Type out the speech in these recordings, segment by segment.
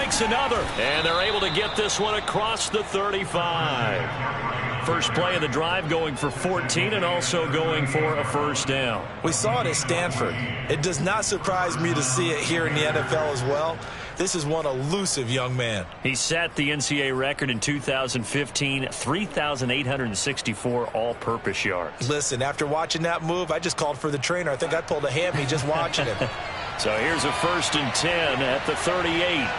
makes another. And they're able to get this one across the 35. First play of the drive going for 14 and also going for a first down. We saw it at Stanford. It does not surprise me to see it here in the NFL as well. This is one elusive young man. He set the NCAA record in 2015, 3,864 all-purpose yards. Listen, after watching that move, I just called for the trainer. I think I pulled a hammy just watching him. So here's a 1st and 10 at the 38.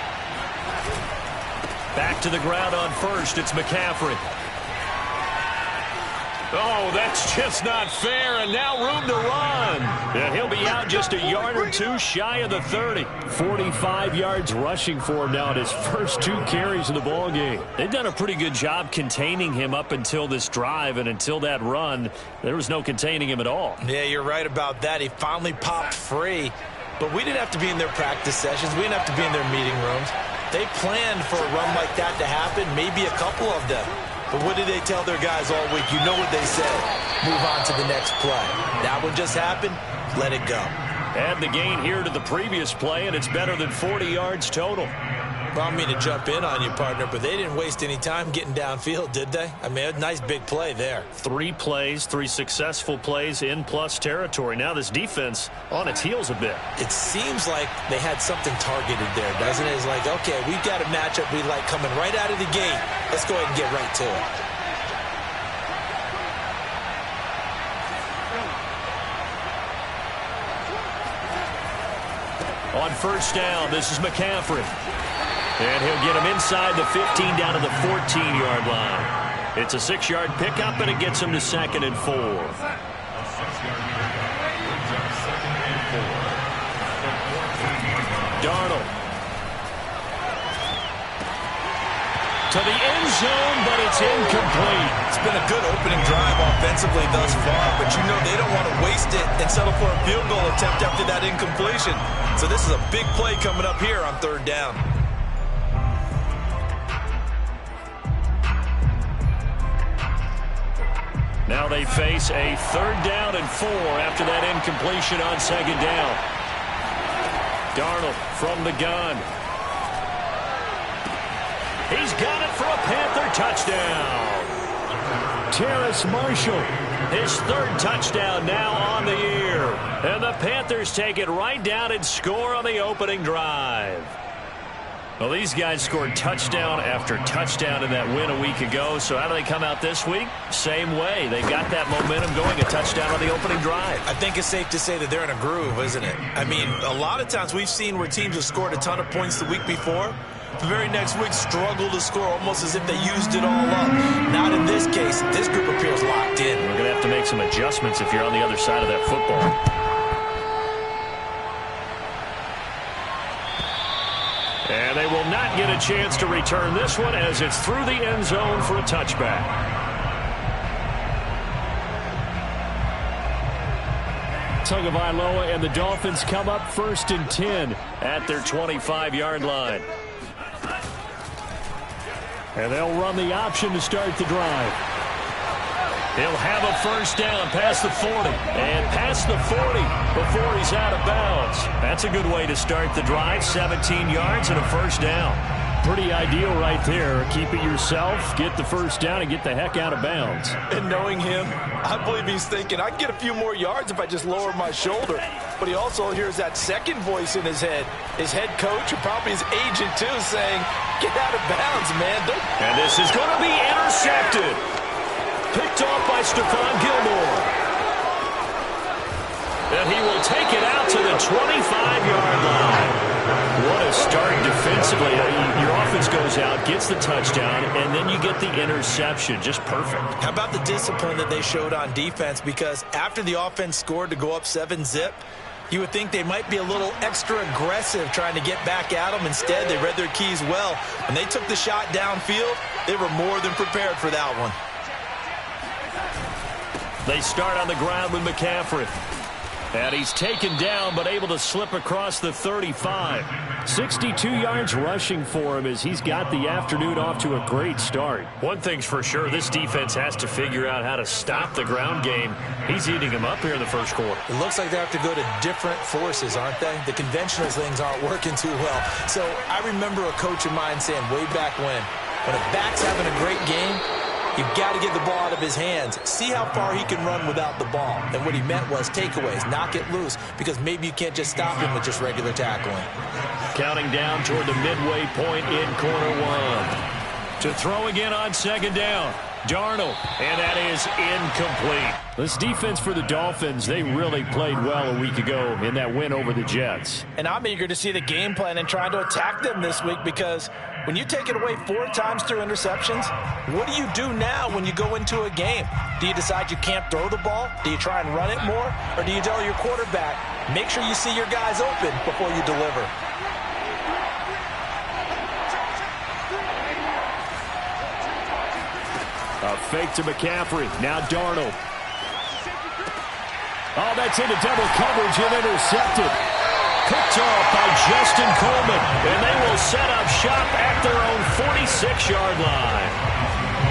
Back to the ground on first. It's McCaffrey. Oh, that's just not fair, and now room to run. And he'll be out just a yard or two shy of the 30. 45 yards rushing for him now at his first 2 carries of the ball game. They've done a pretty good job containing him up until this drive, and until that run, there was no containing him at all. Yeah, you're right about that. He finally popped free, but we didn't have to be in their practice sessions. We didn't have to be in their meeting rooms. They planned for a run like that to happen, maybe a couple of them. But what did they tell their guys all week? You know what they said. Move on to the next play. That one just happened. Let it go. Add the gain here to the previous play, and it's better than 40 yards total. Well, I mean to jump in on you, partner, but they didn't waste any time getting downfield, did they? I mean, a nice big play there. 3 plays, 3 successful plays in plus territory. Now this defense on its heels a bit. It seems like they had something targeted there, doesn't it? It's like, okay, we've got a matchup we like coming right out of the gate. Let's go ahead and get right to it. On first down, this is McCaffrey. And he'll get him inside the 15 down to the 14-yard line. It's a 6-yard pickup, and it gets him to 2nd and 4. Darnold. To the end zone, but it's incomplete. It's been a good opening drive offensively thus far, but you know they don't want to waste it and settle for a field goal attempt after that incompletion. So this is a big play coming up here on 3rd down. Now they face a 3rd down and 4 after that incompletion on 2nd down. Darnold from the gun. He's got it for a Panther touchdown. Terrace Marshall. His 3rd touchdown now on the year. And the Panthers take it right down and score on the opening drive. Well, these guys scored touchdown after touchdown in that win a week ago. So how do they come out this week? Same way. They got that momentum going, a touchdown on the opening drive. I think it's safe to say that they're in a groove, isn't it? I mean, a lot of times we've seen where teams have scored a ton of points the week before. The very next week struggle to score almost as if they used it all up. Not in this case. This group appears locked in. We're going to have to make some adjustments if you're on the other side of that football. And they will not get a chance to return this one as it's through the end zone for a touchback. Tagovailoa and the Dolphins come up 1st and 10 at their 25-yard line. And they'll run the option to start the drive. He'll have a first down past the 40 and past the 40 before he's out of bounds. That's a good way to start the drive. 17 yards and a first down. Pretty ideal right there. Keep it yourself, get the first down, and get the heck out of bounds. And knowing him, I believe he's thinking, I can get a few more yards if I just lower my shoulder. But he also hears that second voice in his head. His head coach, and probably his agent too, saying, get out of bounds, man. And this is going to be intercepted. Picked off by Stephon Gilmore. And he will take it out to the 25-yard line. What a start defensively. Your offense goes out, gets the touchdown, and then you get the interception. Just perfect. How about the discipline that they showed on defense? Because after the offense scored to go up 7-zip, you would think they might be a little extra aggressive trying to get back at them. Instead, they read their keys well. When they took the shot downfield, they were more than prepared for that one. They start on the ground with McCaffrey. And he's taken down, but able to slip across the 35. 62 yards rushing for him as he's got the afternoon off to a great start. One thing's for sure, this defense has to figure out how to stop the ground game. He's eating them up here in the first quarter. It looks like they have to go to different forces, aren't they? The conventional things aren't working too well. So I remember a coach of mine saying way back when a back's having a great game, you've got to get the ball out of his hands. See how far he can run without the ball. And what he meant was takeaways, knock it loose, because maybe you can't just stop him with just regular tackling. Counting down toward the midway point in quarter one. To throw again on second down. Darnold, and that is incomplete. This defense for the Dolphins, they really played well a week ago in that win over the Jets. And I'm eager to see the game plan and trying to attack them this week, because when you take it away 4 times through interceptions, what do you do now when you go into a game? Do you decide you can't throw the ball? Do you try and run it more? Or do you tell your quarterback, make sure you see your guys open before you deliver? A fake to McCaffrey. Now Darnold. Oh, that's into double coverage and intercepted. Picked off by Justin Coleman, and they will set up shop at their own 46-yard line.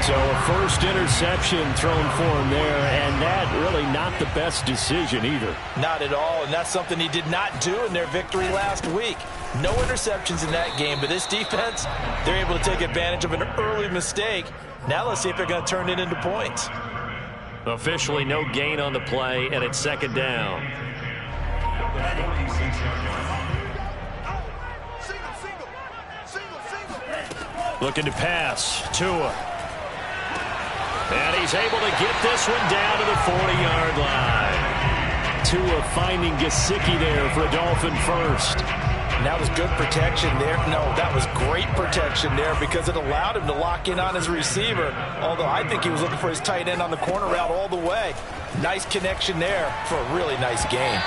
So a first interception thrown for him there, and that really not the best decision either. Not at all, and that's something he did not do in their victory last week. No interceptions in that game, but this defense, they're able to take advantage of an early mistake. Now let's see if they're going to turn it into points. Officially no gain on the play, and it's second down. Looking to pass. Tua. And he's able to get this one down to the 40-yard line. Tua finding Gesicki there for a Dolphin first. And that was good protection there. No, that was great protection there because it allowed him to lock in on his receiver. Although I think he was looking for his tight end on the corner route all the way. Nice connection there for a really nice gain.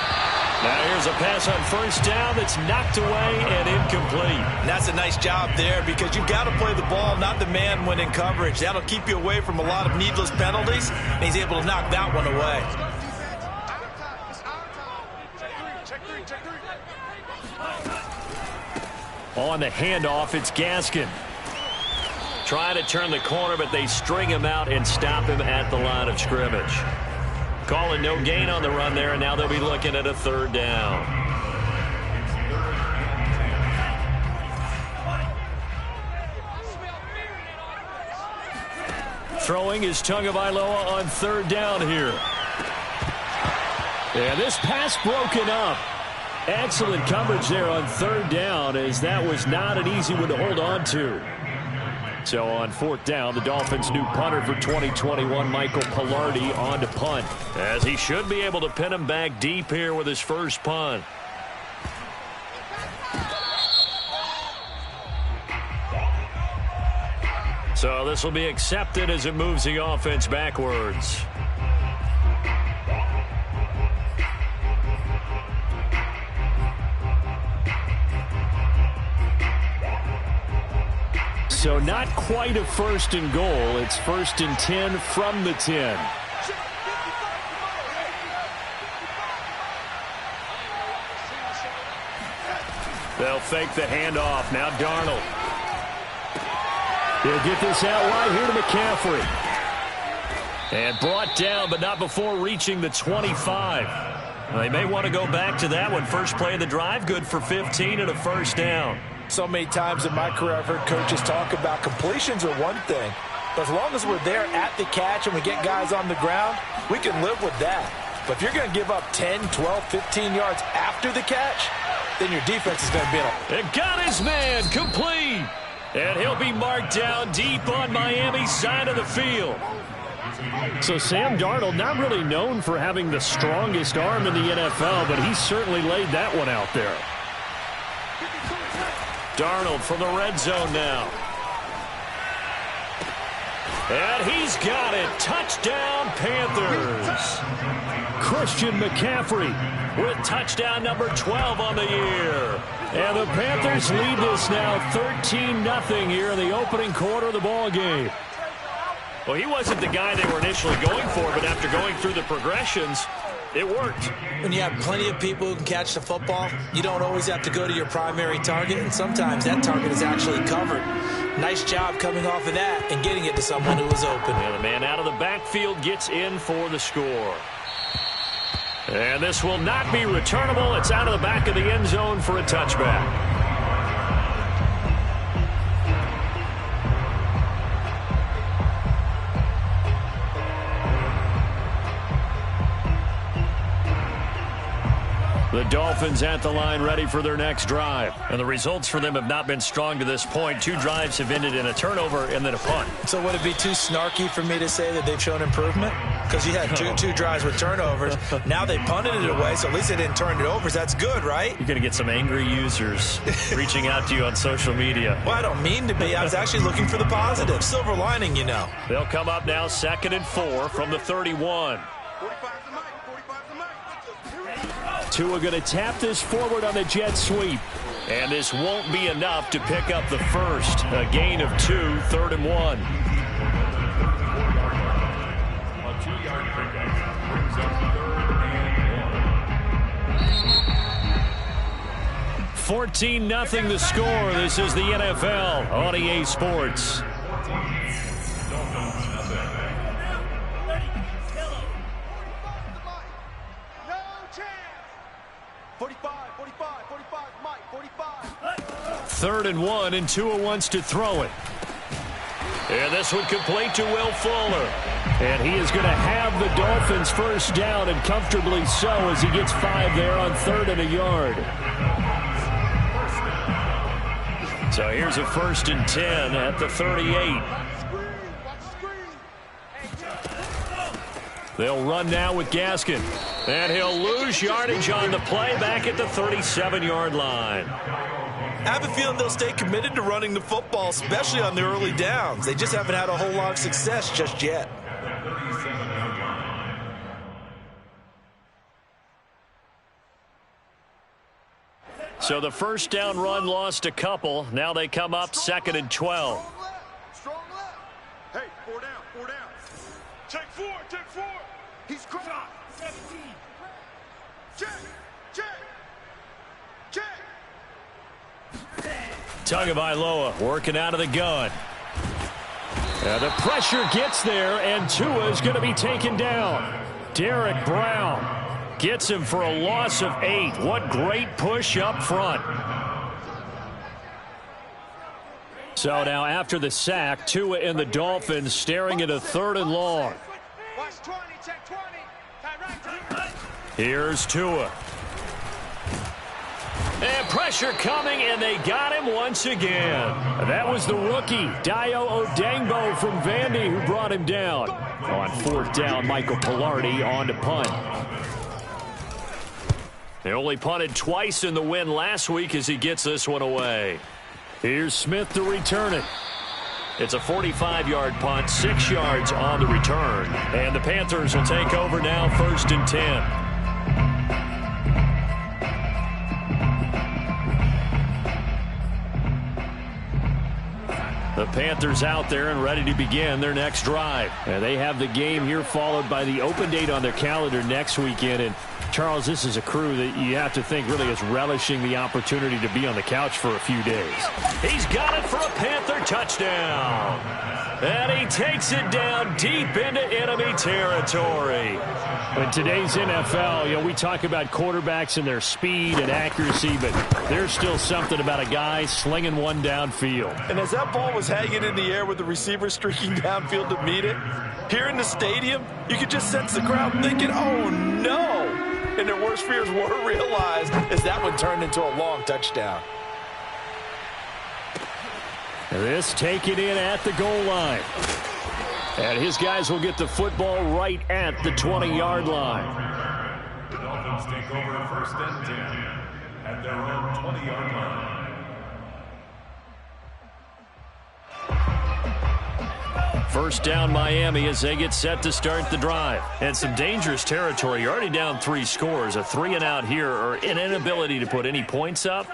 Now here's a pass on first down that's knocked away and incomplete. And that's a nice job there because you've got to play the ball, not the man when in coverage. That'll keep you away from a lot of needless penalties, and he's able to knock that one away. On the handoff, it's Gaskin. Trying to turn the corner, but they string him out and stop him at the line of scrimmage. Calling no gain on the run there, and now they'll be looking at a third down. Throwing is Tagovailoa on third down here. And this pass broken up. Excellent coverage there on third down, as that was not an easy one to hold on to. So on fourth down, the Dolphins' new punter for 2021, Michael Palardy, on to punt. As he should be able to pin him back deep here with his first punt. So this will be accepted as it moves the offense backwards. So not quite a first and goal. It's first and 10 from the 10. They'll fake the handoff. Now Darnold. He'll get this out wide here to McCaffrey. And brought down, but not before reaching the 25. They may want to go back to that one. First play of the drive, good for 15 and a first down. So many times in my career I've heard coaches talk about completions are one thing. But as long as we're there at the catch and we get guys on the ground, we can live with that. But if you're going to give up 10, 12, 15 yards after the catch, then your defense is going to be in a... And got his man complete. And he'll be marked down deep on Miami's side of the field. So Sam Darnold, not really known for having the strongest arm in the NFL, but he certainly laid that one out there. Darnold from the red zone now. And he's got it. Touchdown, Panthers. Christian McCaffrey with touchdown number 12 on the year. And the Panthers lead this now 13-0 here in the opening quarter of the ball game. Well, he wasn't the guy they were initially going for, but after going through the progressions, It worked. When you have plenty of people who can catch the football, you don't always have to go to your primary target, and sometimes that target is actually covered. Nice job coming off of that and getting it to someone who was open. And the man out of the backfield gets in for the score. And this will not be returnable. It's out of the back of the end zone for a touchback. The Dolphins at the line ready for their next drive. And the results for them have not been strong to this point. 2 drives have ended in a turnover and then a punt. So would it be too snarky for me to say that they've shown improvement? Because you had two drives with turnovers. Now they punted it away, so at least they didn't turn it over. So that's good, right? You're going to get some angry users reaching out to you on social media. Well, I don't mean to be. I was actually looking for the positive. Silver lining, you know. They'll come up now 2nd and 4 from the 31. Tua going to tap this forward on the jet sweep. And this won't be enough to pick up the first. A gain of 2, 3rd and 1. A 2-yard pickup brings up 3rd and 1. 14-0 the score. This is the NFL on EA Sports. Third and 1, and Tua wants to throw it. And this one complete to Will Fuller. And he is going to have the Dolphins first down, and comfortably so, as he gets 5 there on 3rd and a yard. So here's a 1st and 10 at the 38. They'll run now with Gaskin. And he'll lose yardage on the play back at the 37-yard line. I have a feeling they'll stay committed to running the football, especially on the early downs. They just haven't had a whole lot of success just yet. So the first down run lost a couple. Now they come up 2nd and 12. Strong left. Hey, 4 down, 4 down. Take 4, take 4. He's caught. 17. Check, check, check. Tagovailoa working out of the gun. The pressure gets there, and Tua is going to be taken down. Derek Brown gets him for a loss of 8. What great push up front. So now after the sack, Tua and the Dolphins staring at a 3rd and long. Watch 20, check 20. Here's Tua. And pressure coming, and they got him once again. That was the rookie, Dio Odangbo from Vandy, who brought him down. On 4th down, Michael Pilardi on to punt. They only punted twice in the win last week as he gets this one away. Here's Smith to return it. It's a 45-yard punt, 6 yards on the return. And the Panthers will take over now, 1st and 10. The Panthers out there and ready to begin their next drive. And they have the game here followed by the open date on their calendar next weekend. And Charles, this is a crew that you have to think really is relishing the opportunity to be on the couch for a few days. He's got it for a Panther touchdown. And he takes it down deep into enemy territory. In today's NFL, we talk about quarterbacks and their speed and accuracy, but there's still something about a guy slinging one downfield. And as that ball was hanging in the air with the receiver streaking downfield to meet it, here in the stadium, you could just sense the crowd thinking, oh, no. And their worst fears were realized as that one turned into a long touchdown. This taken in at the goal line. And his guys will get the football right at the 20-yard line. The Dolphins take over 1st and 10 at their own 20-yard line. First down Miami as they get set to start the drive. And some dangerous territory. You're already down 3 scores. A 3-and-out here or an inability to put any points up.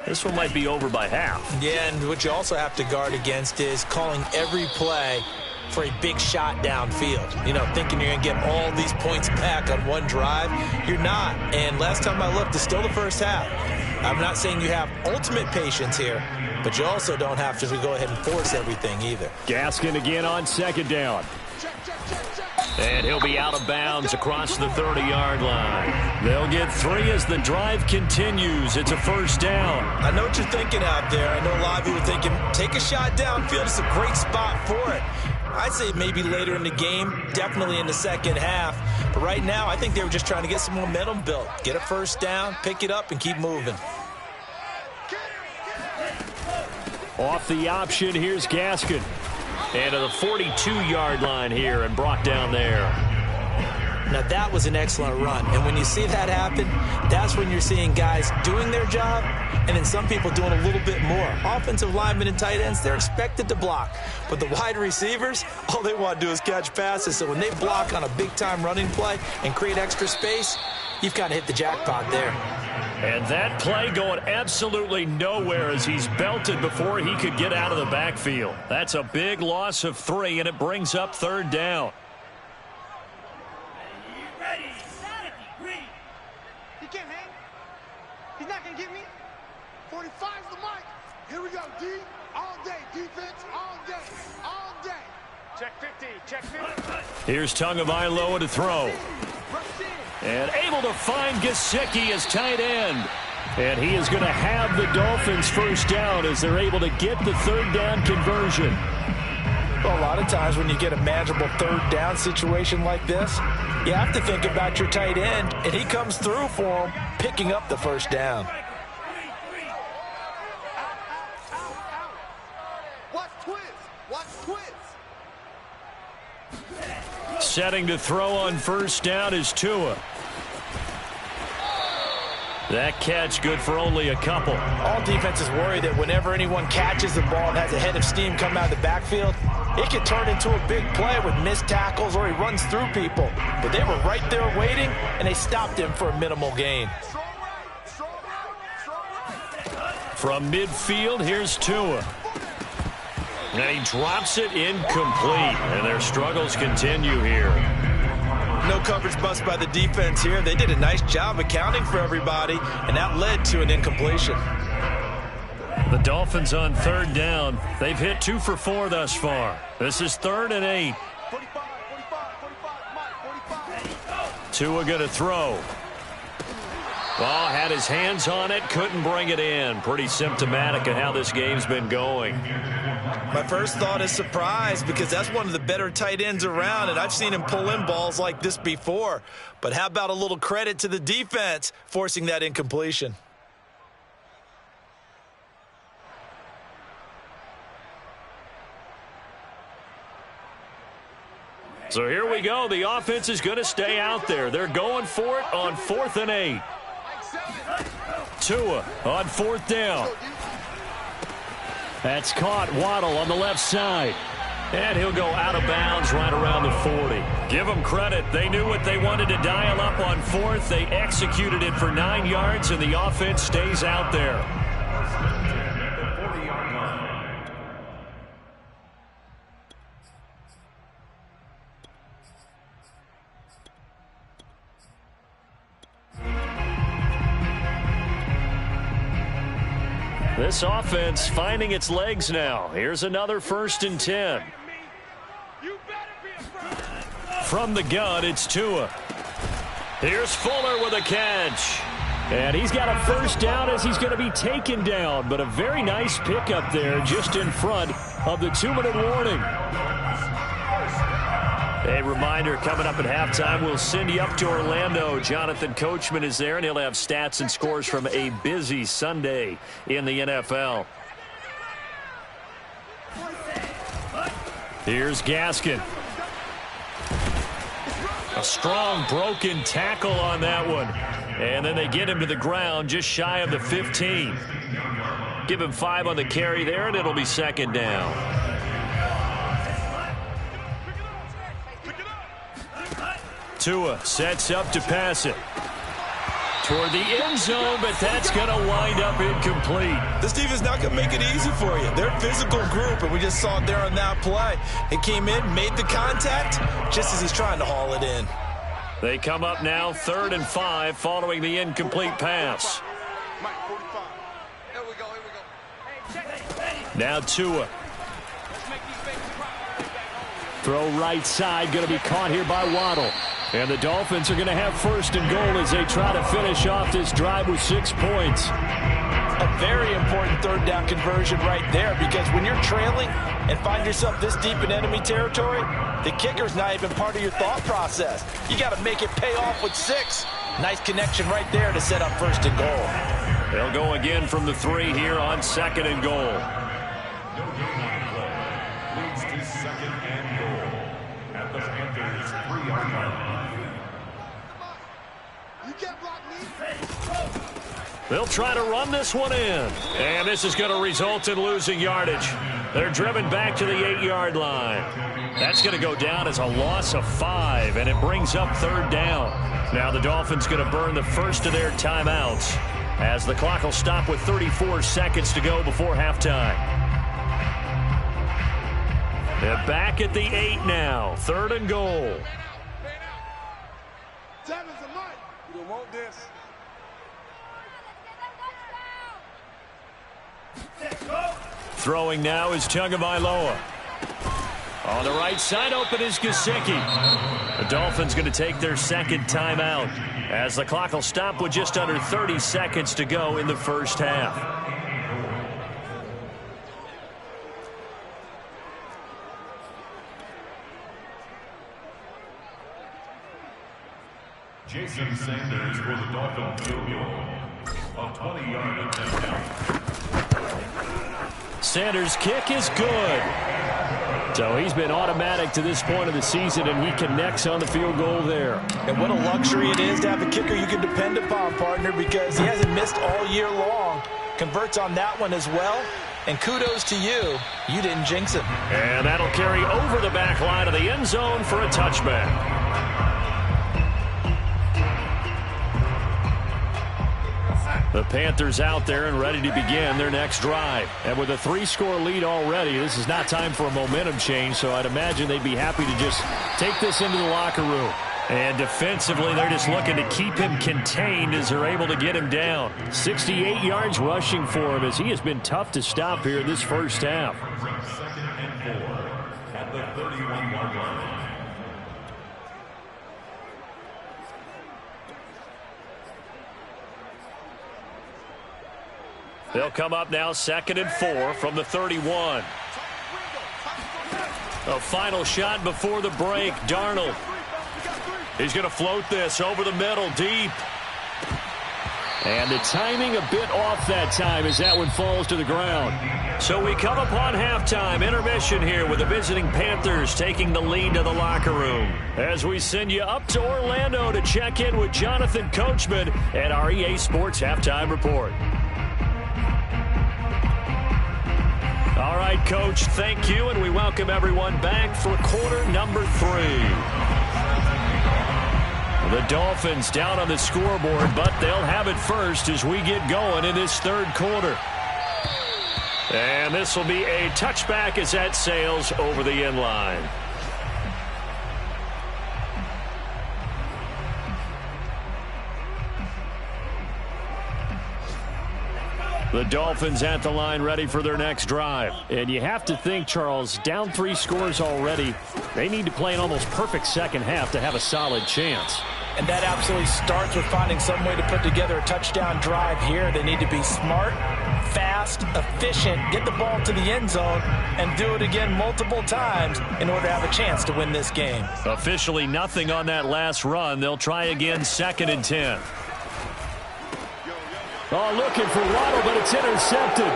This one might be over by half. Yeah, and what you also have to guard against is calling every play for a big shot downfield. You know, thinking you're going to get all these points back on one drive. You're not. And last time I looked, it's still the first half. I'm not saying you have ultimate patience here, but you also don't have to go ahead and force everything either. Gaskin again on second down. And he'll be out of bounds across the 30-yard line. They'll get 3 as the drive continues. It's a first down. I know what you're thinking out there. I know a lot of you are thinking, take a shot downfield. It's a great spot for it. I'd say maybe later in the game, definitely in the second half. But right now, I think they were just trying to get some momentum built. Get a first down, pick it up, and keep moving. Off the option, here's Gaskin. And to the 42-yard line here and brought down there. Now, that was an excellent run. And when you see that happen, that's when you're seeing guys doing their job and then some people doing a little bit more. Offensive linemen and tight ends, they're expected to block. But the wide receivers, all they want to do is catch passes. So when they block on a big-time running play and create extra space, you've kind of hit the jackpot there. And that play going absolutely nowhere as he's belted before he could get out of the backfield. That's a big loss of 3, and it brings up third down. He can't hang. He's not going to get me. 45's the mic. Here we go, D. All day. Defense all day. All day. Check 50. Check 50. Here's Tagovailoa to throw. And able to find Gesicki as tight end. And he is going to have the Dolphins first down as they're able to get the third down conversion. Well, a lot of times when you get a manageable third down situation like this, you have to think about your tight end, and he comes through for him, picking up the first down. Watch Twiz. Watch Twiz. Setting to throw on first down is Tua. That catch good for only a couple. All defenses worry that whenever anyone catches the ball and has a head of steam come out of the backfield, it can turn into a big play with missed tackles or he runs through people. But they were right there waiting, and they stopped him for a minimal gain. From midfield, here's Tua. And he drops it incomplete, and their struggles continue here. No coverage bust by the defense here. They did a nice job accounting for everybody, and that led to an incompletion. The Dolphins on third down. They've hit 2 for 4 thus far. This is 3rd and 8. 45, 45. Tua going to throw. Well, had his hands on it, couldn't bring it in. Pretty symptomatic of how this game's been going. My first thought is surprise because that's one of the better tight ends around, and I've seen him pull in balls like this before. But how about a little credit to the defense forcing that incompletion? So here we go. The offense is going to stay out there. They're going for it on 4th and 8. Tua on 4th down. That's caught. Waddle on the left side. And he'll go out of bounds right around the 40. Give them credit. They knew what they wanted to dial up on 4th. They executed it for 9 yards, and the offense stays out there. This offense finding its legs now. Here's another 1st and 10. From the gun, it's Tua. Here's Fuller with a catch. And he's got a first down as he's going to be taken down. But a very nice pickup there just in front of the 2-minute warning. A reminder, coming up at halftime, we'll send you up to Orlando. Jonathan Coachman is there, and he'll have stats and scores from a busy Sunday in the NFL. Here's Gaskin. A strong broken tackle on that one. And then they get him to the ground just shy of the 15. Give him 5 on the carry there, and it'll be 2nd down. Tua sets up to pass it. toward the end zone, but that's going to wind up incomplete. This defense not going to make it easy for you. They're a physical group, and we just saw it there on that play. It came in, made the contact, just as he's trying to haul it in. They come up now 3rd and 5 following the incomplete pass. Now Tua. Throw right side, going to be caught here by Waddle. And the Dolphins are going to have 1st and goal as they try to finish off this drive with 6 points. A very important 3rd down conversion right there, because when you're trailing and find yourself this deep in enemy territory, the kicker's not even part of your thought process. You got to make it pay off with 6. Nice connection right there to set up 1st and goal. They'll go again from the 3 here on 2nd and goal. Leads to 2nd and goal at the Panthers' 3-yard line. You can't block me. They'll try to run this one in. And this is going to result in losing yardage. They're driven back to the 8-yard line. That's going to go down as a loss of 5, and it brings up 3rd down. Now the Dolphins going to burn the first of their timeouts as the clock will stop with 34 seconds to go before halftime. They're back at the 8 now. 3rd and goal. Tavis and Mike. You don't want this. Throwing now is Tagovailoa. On the right side, open is Gesicki. The Dolphins going to take their 2nd timeout as the clock will stop with just under 30 seconds to go in the first half. Jason Sanders for the Dolphin field goal. A 20-yard touchdown. Sanders' kick is good. So he's been automatic to this point of the season, and he connects on the field goal there. And what a luxury it is to have a kicker you can depend upon, partner, because he hasn't missed all year long. Converts on that one as well. And kudos to you. You didn't jinx it. And that'll carry over the back line of the end zone for a touchback. The Panthers out there and ready to begin their next drive. And with a 3-score lead already, this is not time for a momentum change, so I'd imagine they'd be happy to just take this into the locker room. And defensively, they're just looking to keep him contained as they're able to get him down. 68 yards rushing for him as he has been tough to stop here this first half. 2nd and 4 at the 31-yard line. They'll come up now 2nd and 4 from the 31. A final shot before the break. Darnold. He's going to float this over the middle, deep. And the timing a bit off that time as that one falls to the ground. So we come upon halftime intermission here with the visiting Panthers taking the lead to the locker room. As we send you up to Orlando to check in with Jonathan Coachman at our EA Sports Halftime Report. All right, Coach, thank you, and we welcome everyone back for quarter number 3. The Dolphins down on the scoreboard, but they'll have it first as we get going in this 3rd quarter. And this will be a touchback as that sails over the end line. The Dolphins at the line ready for their next drive. And you have to think, Charles, down 3 scores already. They need to play an almost perfect second half to have a solid chance. And that absolutely starts with finding some way to put together a touchdown drive here. They need to be smart, fast, efficient, get the ball to the end zone, and do it again multiple times in order to have a chance to win this game. Officially nothing on that last run. They'll try again 2nd and 10. Oh, looking for Waddle, but it's intercepted.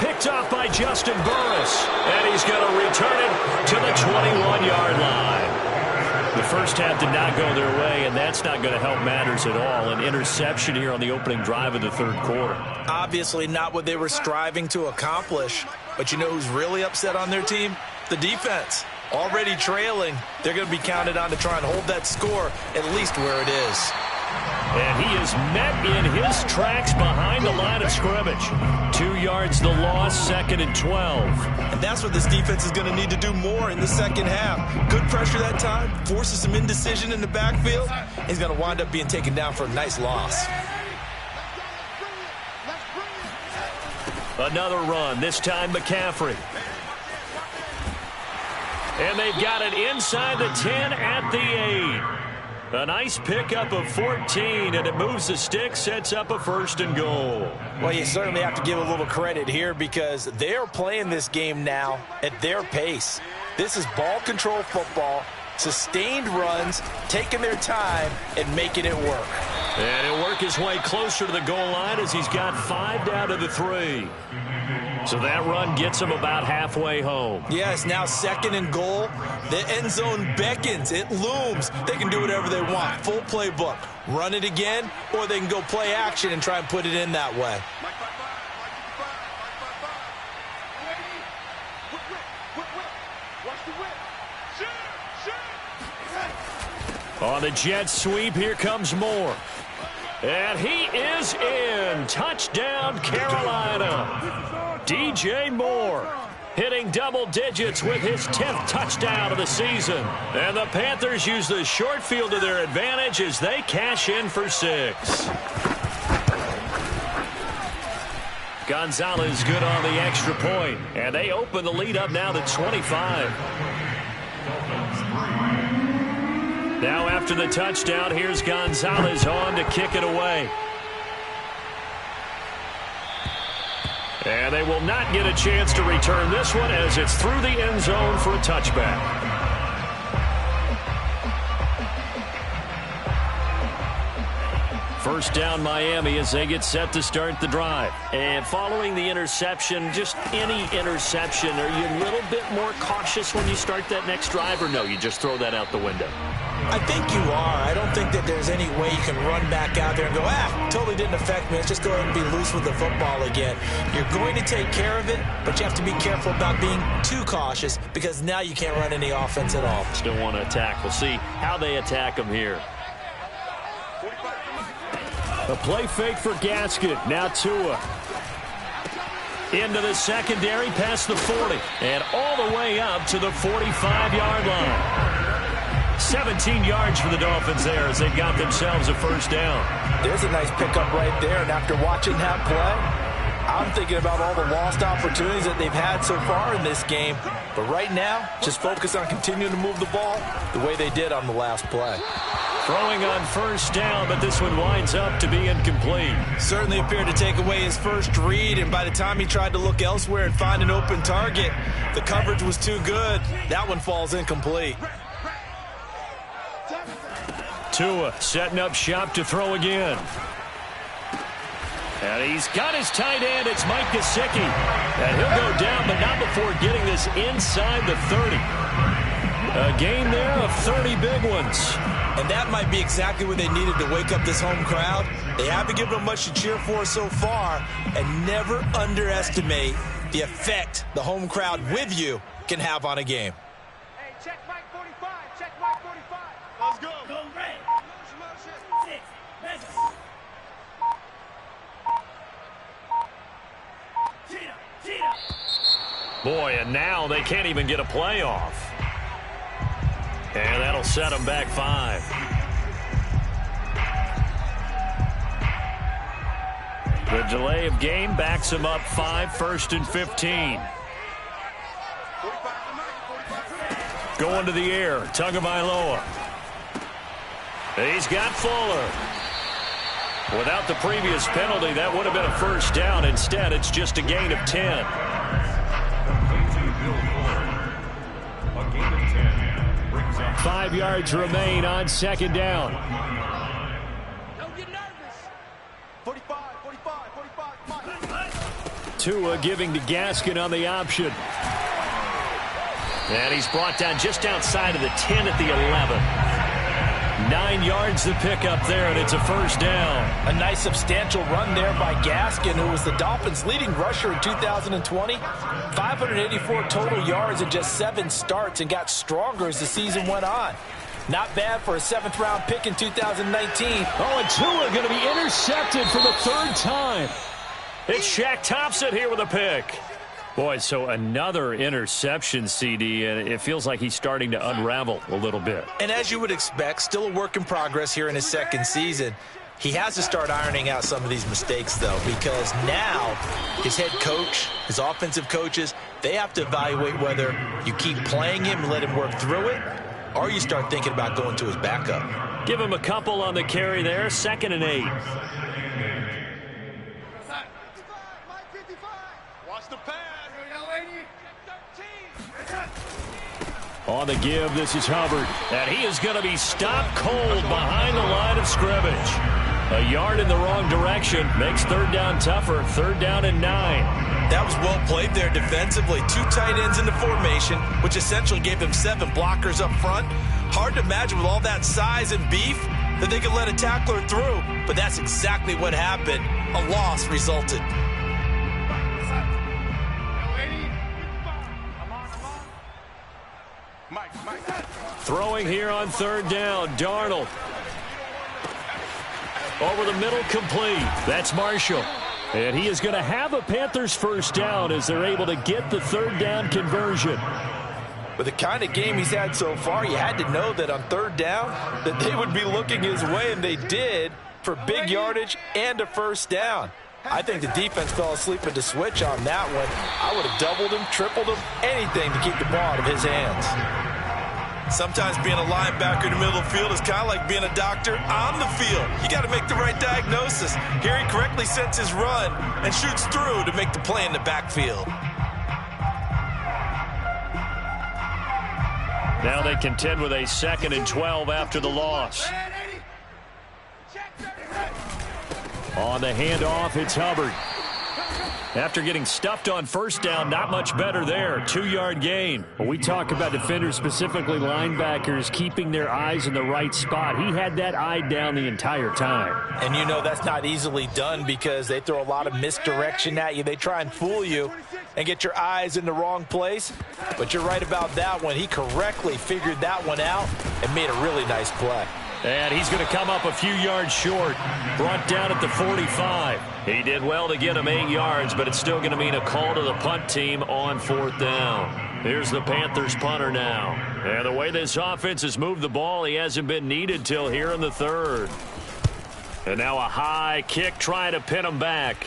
Picked off by Justin Burris. And he's going to return it to the 21-yard line. The first half did not go their way, and that's not going to help matters at all. An interception here on the opening drive of the 3rd quarter. Obviously not what they were striving to accomplish. But you know who's really upset on their team? The defense. Already trailing. They're going to be counted on to try and hold that score at least where it is. And he is met in his tracks behind the line of scrimmage. 2 yards the loss, 2nd and 12. And that's what this defense is going to need to do more in the second half. Good pressure that time, forces some indecision in the backfield. He's going to wind up being taken down for a nice loss. Another run, this time McCaffrey. And they've got it inside the 10 at the 8. A nice pickup of 14, and it moves the stick, sets up a 1st and goal. Well, you certainly have to give a little credit here because they're playing this game now at their pace. This is ball control football, sustained runs, taking their time, and making it work. And he'll work his way closer to the goal line as he's got 5 down to the 3. So that run gets him about halfway home. Yeah, it's now 2nd and goal. The end zone beckons. It looms. They can do whatever they want. Full playbook. Run it again, or they can go play action and try and put it in that way. On the jet sweep, here comes Moore. And he is in. Touchdown, Carolina. DJ Moore hitting double digits with his 10th touchdown of the season. And the Panthers use the short field to their advantage as they cash in for 6. Gonzalez good on the extra point. And they open the lead up now to 25. Now after the touchdown, here's Gonzalez on to kick it away. And they will not get a chance to return this one as it's through the end zone for a touchback. First down Miami as they get set to start the drive. And following the interception, just any interception, are you a little bit more cautious when you start that next drive, or no, you just throw that out the window? I think you are. I don't think that there's any way you can run back out there and go, totally didn't affect me. Let's just go ahead and be loose with the football again. You're going to take care of it, but you have to be careful about being too cautious because now you can't run any offense at all. Still want to attack. We'll see how they attack them here. A play fake for Gaskin. Now Tua. Into the secondary past the 40. And all the way up to the 45-yard line. 17 yards for the Dolphins there as they've got themselves a first down. There's a nice pickup right there. And after watching that play, I'm thinking about all the lost opportunities that they've had so far in this game. But right now, just focus on continuing to move the ball the way they did on the last play. Throwing on first down, but this one winds up to be incomplete. Certainly appeared to take away his first read, and by the time he tried to look elsewhere and find an open target, the coverage was too good. That one falls incomplete. Tua setting up shop to throw again. And he's got his tight end. It's Mike Gesicki. And he'll go down, but not before getting this inside the 30. A gain there of 30 big ones. And that might be exactly what they needed to wake up this home crowd. They haven't given them much to cheer for so far. And never underestimate the effect the home crowd with you can have on a game. Hey, check Mike 45. Check Mike 45. Let's go. Go red. Motion. 6. Boy, and now they can't even get a play off. And that'll set them back 5. The delay of game backs them up 5, 1st and 15. Going to the air, Tagovailoa. He's got Fuller. Without the previous penalty, that would have been a first down. Instead, it's just a gain of 10. 5 yards remain on second down. Don't get nervous. 45, 45, 45. Tua giving to Gaskin on the option. And he's brought down just outside of the 10 at the 11. 9 yards to pick up there, and it's a first down. A nice substantial run there by Gaskin, who was the Dolphins' leading rusher in 2020. 584 total yards in just 7 starts and got stronger as the season went on. Not bad for a 7th-round pick in 2019. Oh, and Tua going to be intercepted for the 3rd time. It's Shaq Thompson here with a pick. Boy, so another interception, CD, and it feels like he's starting to unravel a little bit. And as you would expect, still a work in progress here in his 2nd season. He has to start ironing out some of these mistakes, though, because now his head coach, his offensive coaches, they have to evaluate whether you keep playing him and let him work through it, or you start thinking about going to his backup. Give him a couple on the carry there, 2nd and 8. Watch the pad. On the give, this is Hubbard. And he is going to be stopped cold behind the line of scrimmage. A yard in the wrong direction makes 3rd down tougher. 3rd down and 9. That was well played there defensively. 2 tight ends in the formation, which essentially gave them 7 blockers up front. Hard to imagine with all that size and beef that they could let a tackler through. But that's exactly what happened. A loss resulted. Throwing here on 3rd down, Darnold. Over the middle, complete. That's Marshall. And he is going to have a Panthers 1st down as they're able to get the 3rd down conversion. With the kind of game he's had so far, you had to know that on 3rd down that they would be looking his way, and they did, for big yardage and a 1st down. I think the defense fell asleep at the switch on that one. I would have doubled him, tripled him, anything to keep the ball out of his hands. Sometimes being a linebacker in the middle of the field is kind of like being a doctor on the field. You got to make the right diagnosis. Here he correctly sets his run and shoots through to make the play in the backfield. Now they contend with a 2nd and 12 after the loss. On the handoff, it's Hubbard. After getting stuffed on 1st down, not much better there. 2-yard gain. When we talk about defenders, specifically linebackers, keeping their eyes in the right spot, he had that eye down the entire time. And you know that's not easily done because they throw a lot of misdirection at you. They try and fool you and get your eyes in the wrong place. But you're right about that one. He correctly figured that one out and made a really nice play. And he's going to come up a few yards short. Brought down at the 45. He did well to get him 8 yards, but it's still going to mean a call to the punt team on 4th down. Here's the Panthers punter now. And the way this offense has moved the ball, he hasn't been needed till here in the 3rd. And now a high kick trying to pin him back.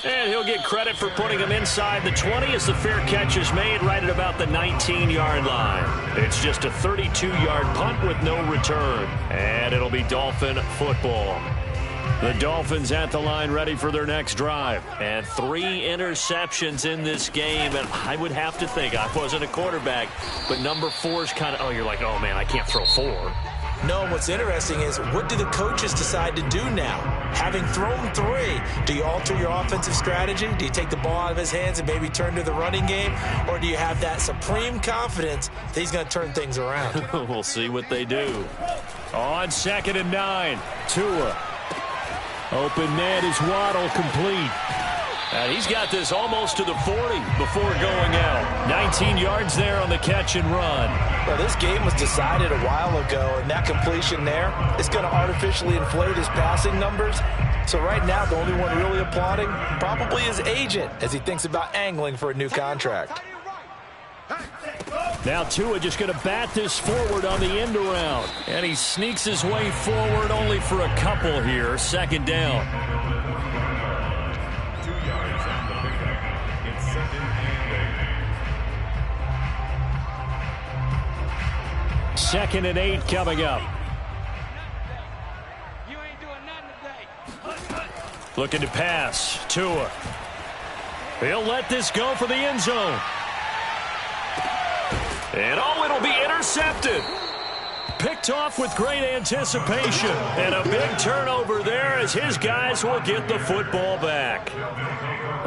And he'll get credit for putting him inside the 20 as the fair catch is made right at about the 19-yard line. It's just a 32-yard punt with no return. And it'll be Dolphin football. The Dolphins at the line ready for their next drive. And 3 interceptions in this game. And I would have to think, I wasn't a quarterback, but number 4 is kind of, oh, you're like, oh, man, I can't throw 4. No, what's interesting is what do the coaches decide to do now? Having thrown 3, do you alter your offensive strategy? Do you take the ball out of his hands and maybe turn to the running game? Or do you have that supreme confidence that he's going to turn things around? We'll see what they do. On 2nd and 9, Tua. Open net is Waddle, complete. And he's got this almost to the 40 before going out. 19 yards there on the catch and run. Well, this game was decided a while ago, and that completion there is going to artificially inflate his passing numbers. So right now, the only one really applauding probably his agent as he thinks about angling for a new contract. Now Tua just going to bat this forward on the end around. And he sneaks his way forward only for a couple here. 2nd down. 2 yards on the pickup. It's 2nd and 8. 2nd and 8 coming up. You ain't doing nothing today. Looking to pass. Tua. He'll let this go for the end zone. And oh, it'll be intercepted. Picked off with great anticipation. And a big turnover there as his guys will get the football back.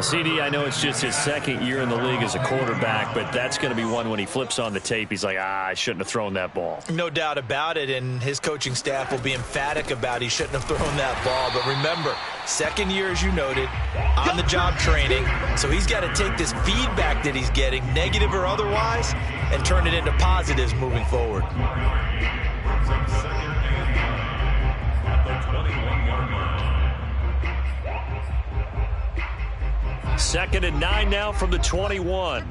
CD, I know it's just his 2nd year in the league as a quarterback, but that's going to be one when he flips on the tape. He's like, I shouldn't have thrown that ball. No doubt about it, and his coaching staff will be emphatic about he shouldn't have thrown that ball. But remember, 2nd year, as you noted, on-the-job training. So he's got to take this feedback that he's getting, negative or otherwise, and turn it into positives moving forward. 2nd and 9 now from the 21.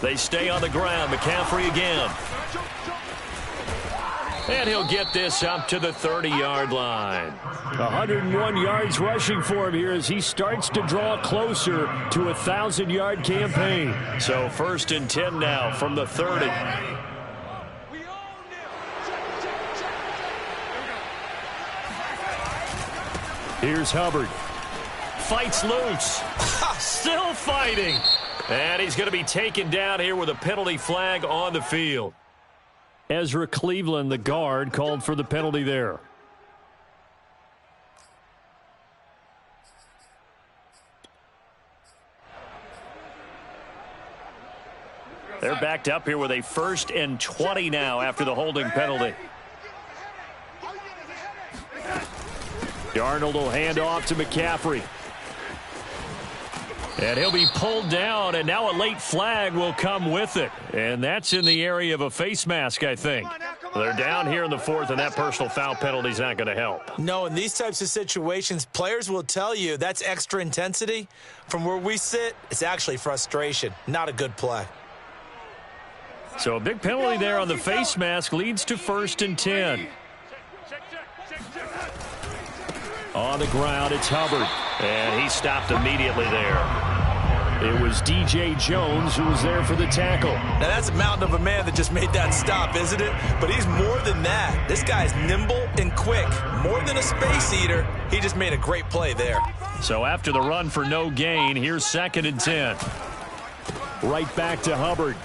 They stay on the ground. McCaffrey again. And he'll get this up to the 30-yard line. 101 yards rushing for him here as he starts to draw closer to a 1,000-yard campaign. So 1st and 10 now from the 30. Here's Hubbard. Fights loose. Still fighting. And he's going to be taken down here with a penalty flag on the field. Ezra Cleveland, the guard, called for the penalty there. They're backed up here with a 1st and 20 now after the holding penalty. Darnold will hand off to McCaffrey. And he'll be pulled down, and now a late flag will come with it. And that's in the area of a face mask, I think. They're down here in the 4th, and that personal foul penalty is not going to help. No, in these types of situations, players will tell you that's extra intensity. From where we sit, it's actually frustration. Not a good play. So a big penalty there on the face mask leads to 1st and 10. On the ground, it's Hubbard. And he stopped immediately there. It was DJ Jones who was there for the tackle. Now, that's a mountain of a man that just made that stop, isn't it? But he's more than that. This guy's nimble and quick. More than a space eater. He just made a great play there. So after the run for no gain, here's 2nd and 10. Right back to Hubbard.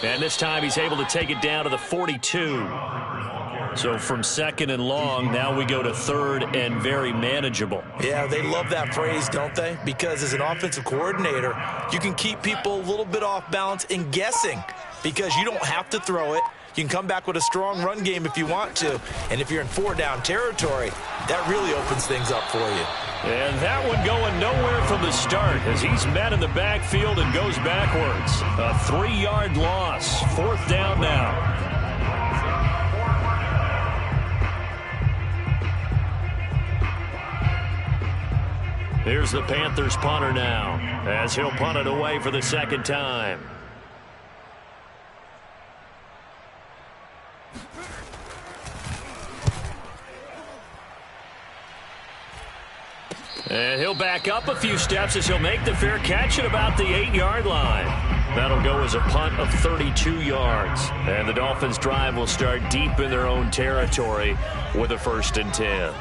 And this time he's able to take it down to the 42. So from 2nd and long, now we go to 3rd and very manageable. Yeah, they love that phrase, don't they? Because as an offensive coordinator, you can keep people a little bit off balance and guessing because you don't have to throw it. You can come back with a strong run game if you want to. And if you're in 4-down territory, that really opens things up for you. And that one going nowhere from the start as he's met in the backfield and goes backwards. A 3-yard loss. 4th down now. Here's the Panthers punter now as he'll punt it away for the 2nd time. And he'll back up a few steps as he'll make the fair catch at about the 8-yard line. That'll go as a punt of 32 yards. And the Dolphins' drive will start deep in their own territory with a 1st and 10.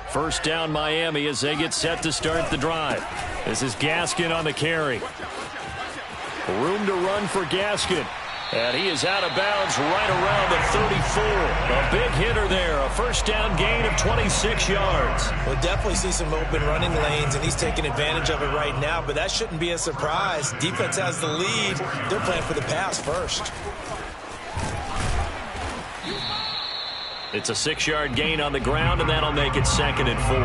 1st down Miami as they get set to start the drive. This is Gaskin on the carry. Room to run for Gaskin. And he is out of bounds right around the 34. A big hitter there. A 1st down gain of 26 yards. We'll definitely see some open running lanes, and he's taking advantage of it right now, but that shouldn't be a surprise. Defense has the lead. They're playing for the pass first. It's a 6-yard gain on the ground, and that'll make it 2nd and 4.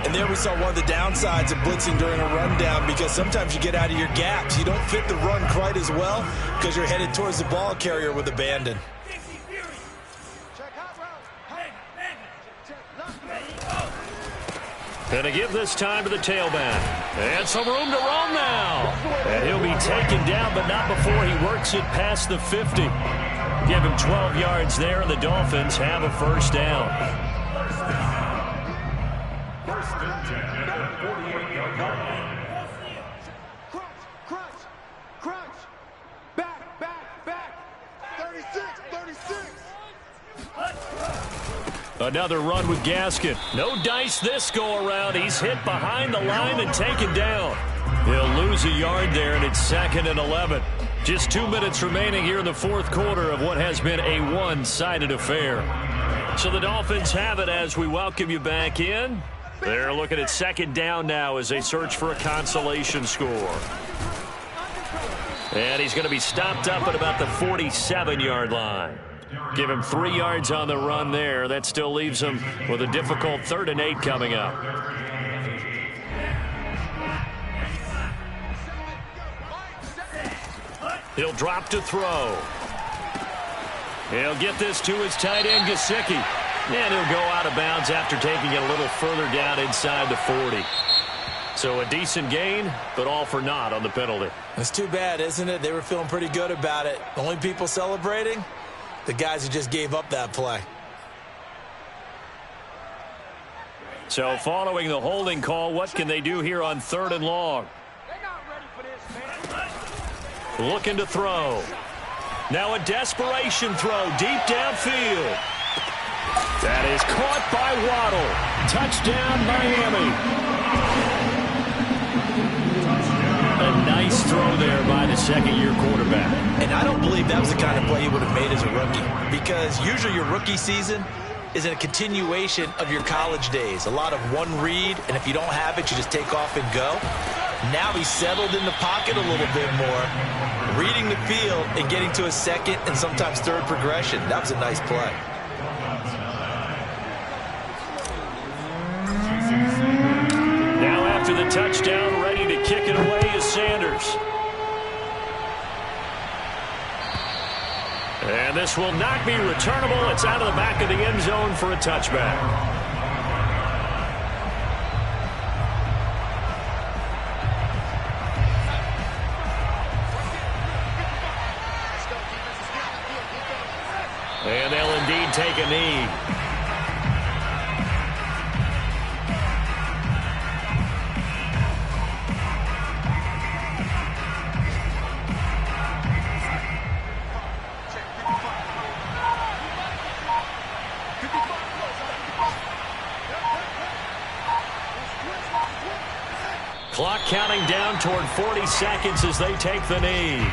And there we saw one of the downsides of blitzing during a rundown because sometimes you get out of your gaps. You don't fit the run quite as well because you're headed towards the ball carrier with abandon. Going to give this time to the tailback. And some room to roam now. And he'll be taken down, but not before he works it past the 50. Give him 12 yards there, and the Dolphins have a 1st down. 1st and 10 at the 48-yard line. Crunch. Back. 36. Another run with Gaskin. No dice this go-around. He's hit behind the line and taken down. He'll lose a yard there, and it's 2nd and 11. Just 2 minutes remaining here in the 4th quarter of what has been a one-sided affair. So the Dolphins have it as we welcome you back in. They're looking at 2nd down now as they search for a consolation score. And he's going to be stopped up at about the 47-yard line. Give him 3 yards on the run there. That still leaves him with a difficult 3rd and 8 coming up. He'll drop to throw. He'll get this to his tight end, Gesicki. And he'll go out of bounds after taking it a little further down inside the 40. So a decent gain, but all for naught on the penalty. It's too bad, isn't it? They were feeling pretty good about it. The only people celebrating, the guys who just gave up that play. So following the holding call, what can they do here on 3rd and long? Looking to throw. Now a desperation throw deep downfield. That is caught by Waddle. Touchdown, Miami. A nice throw there by the second-year quarterback. And I don't believe that was the kind of play he would have made as a rookie, because usually your rookie season is a continuation of your college days. A lot of one read, and if you don't have it, you just take off and go. Now he's settled in the pocket a little bit more, reading the field and getting to a second and sometimes third progression. That was a nice play. Now after the touchdown, ready to kick it away is Sanders. And this will not be returnable. It's out of the back of the end zone for a touchback. And they'll indeed take a knee. Clock counting down toward 40 seconds as they take the knee.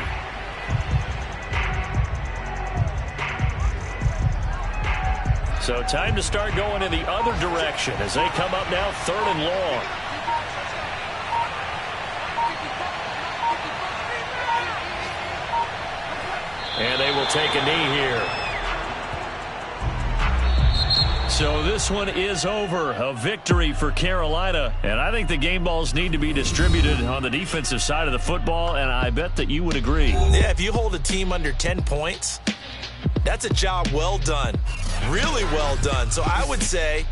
So time to start going in the other direction as they come up now 3rd and long. And they will take a knee here. So this one is over. A victory for Carolina. And I think the game balls need to be distributed on the defensive side of the football, and I bet that you would agree. Yeah, if you hold a team under 10 points, that's a job well done. Really well done. So I would say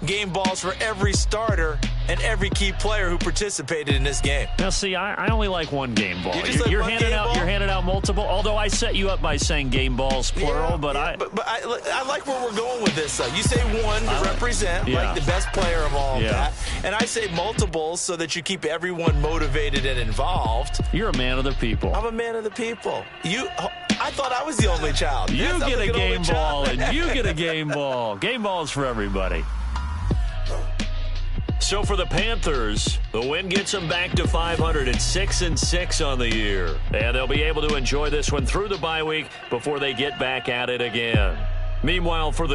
game balls for every starter and every key player who participated in this game. Now, see, I only like one game ball. You're handing out multiple. Although I set you up by saying game balls plural, but I like where we're going with this. Though you say one to represent like the best player of all of that, and I say multiples so that you keep everyone motivated and involved. You're a man of the people. I'm a man of the people. I thought I was the only child. You get a game ball, and you get a game ball. Game balls for everybody. So for the Panthers, the win gets them back to 500 at 6-6 on the year. And they'll be able to enjoy this one through the bye week before they get back at it again. Meanwhile, for the